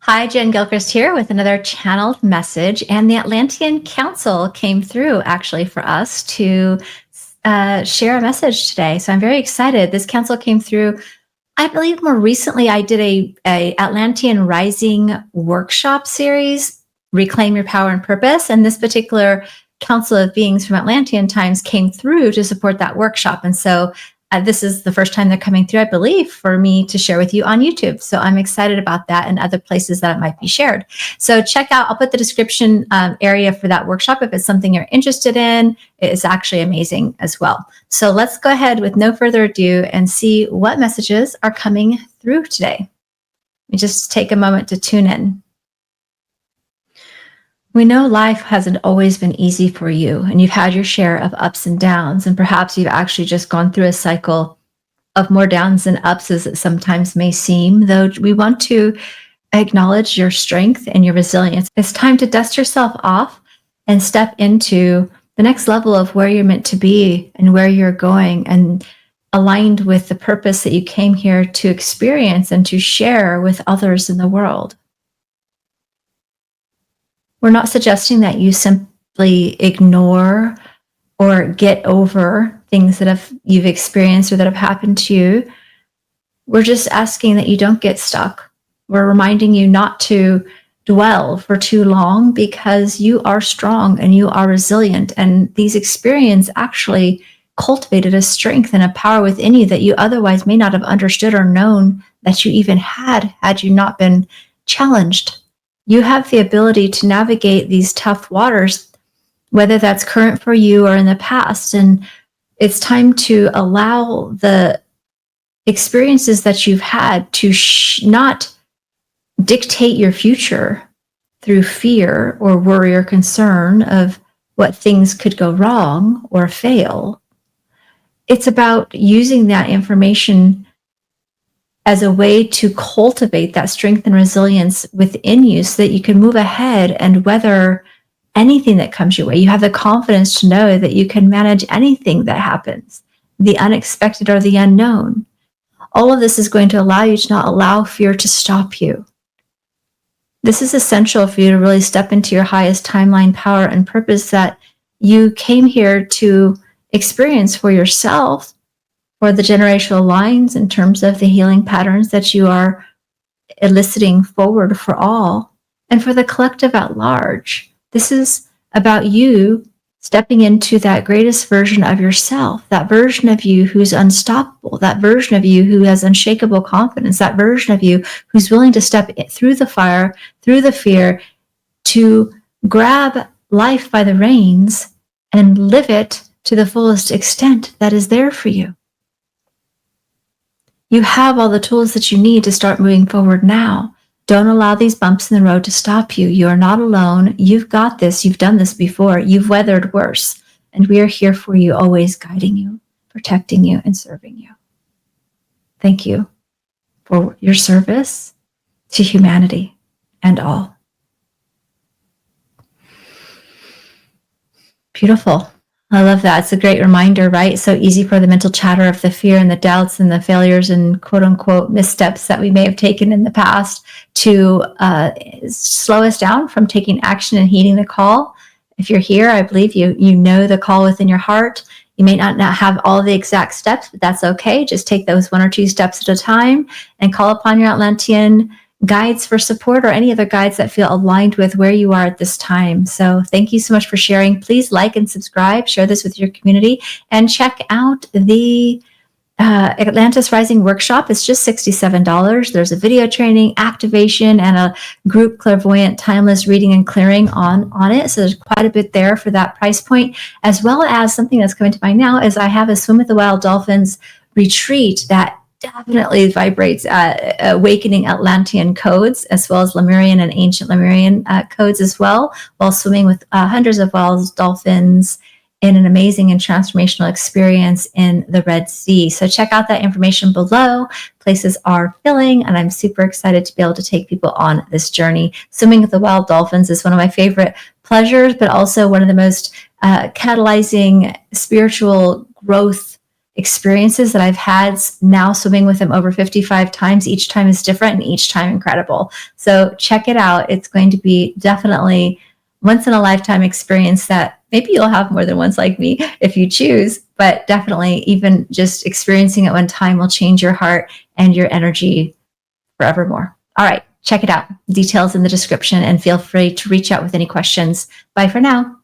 Hi, Jen Gilchrist here with another channeled message. And the Atlantean Council came through actually for us to share a message today. So I'm very excited. This council came through. I believe more recently I did a Atlantean Rising workshop series, Reclaim Your Power and Purpose. And this particular council of beings from Atlantean times came through to support that workshop. And so this is the first time they're coming through, I believe, for me to share with you on YouTube. So I'm excited about that and other places that it might be shared. So check out, I'll put the description area for that workshop if it's something you're interested in. It's actually amazing as well. So let's go ahead with no further ado and see what messages are coming through today. Let me just take a moment to tune in. We know life hasn't always been easy for you, and you've had your share of ups and downs, and perhaps you've actually just gone through a cycle of more downs than ups as it sometimes may seem, though we want to acknowledge your strength and your resilience. It's time to dust yourself off and step into the next level of where you're meant to be and where you're going, and aligned with the purpose that you came here to experience and to share with others in the world. We're not suggesting that you simply ignore or get over things that you've experienced or that have happened to you. We're just asking that you don't get stuck. We're reminding you not to dwell for too long, because you are strong and you are resilient. And these experiences actually cultivated a strength and a power within you that you otherwise may not have understood or known that you even had you not been challenged. You have the ability to navigate these tough waters, whether that's current for you or in the past. And it's time to allow the experiences that you've had to not dictate your future through fear or worry or concern of what things could go wrong or fail. It's about using that information as a way to cultivate that strength and resilience within you so that you can move ahead and weather anything that comes your way. You have the confidence to know that you can manage anything that happens, the unexpected or the unknown. All of this is going to allow you to not allow fear to stop you. This is essential for you to really step into your highest timeline power and purpose that you came here to experience for yourself, for the generational lines in terms of the healing patterns that you are eliciting forward for all, and for the collective at large. This is about you stepping into that greatest version of yourself, that version of you who's unstoppable, that version of you who has unshakable confidence, that version of you who's willing to step through the fire, through the fear, to grab life by the reins and live it to the fullest extent that is there for you. You have all the tools that you need to start moving forward now. Don't allow these bumps in the road to stop you. You are not alone. You've got this. You've done this before. You've weathered worse. And we are here for you, always guiding you, protecting you, and serving you. Thank you for your service to humanity and all. Beautiful. I love that. It's a great reminder, right? It's so easy for the mental chatter of the fear and the doubts and the failures and quote unquote missteps that we may have taken in the past to slow us down from taking action and heeding the call. If you're here, I believe you know the call within your heart. You may not have all the exact steps, but that's okay. Just take those 1 or 2 steps at a time and call upon your Atlantean guides for support, or any other guides that feel aligned with where you are at this time. So thank you so much for sharing. Please like and subscribe, share this with your community, and check out the Atlantis Rising workshop. It's just $67. There's a video training, activation, and a group clairvoyant timeless reading and clearing on it. So there's quite a bit there for that price point, as well as something that's coming to mind now is I have a Swim with the Wild Dolphins retreat that definitely vibrates awakening Atlantean codes, as well as Lemurian and ancient Lemurian codes as well, while swimming with hundreds of wild dolphins in an amazing and transformational experience in the Red Sea. So check out that information below. Places are filling, and I'm super excited to be able to take people on this journey. Swimming with the wild dolphins is one of my favorite pleasures, but also one of the most catalyzing spiritual growth experiences that I've had now swimming with him over 55 times. Each time is different and each time incredible. So check it out. It's going to be definitely once in a lifetime experience that maybe you'll have more than once like me if you choose, but definitely even just experiencing it one time will change your heart and your energy forevermore. All right, check it out. Details in the description, and feel free to reach out with any questions. Bye for now.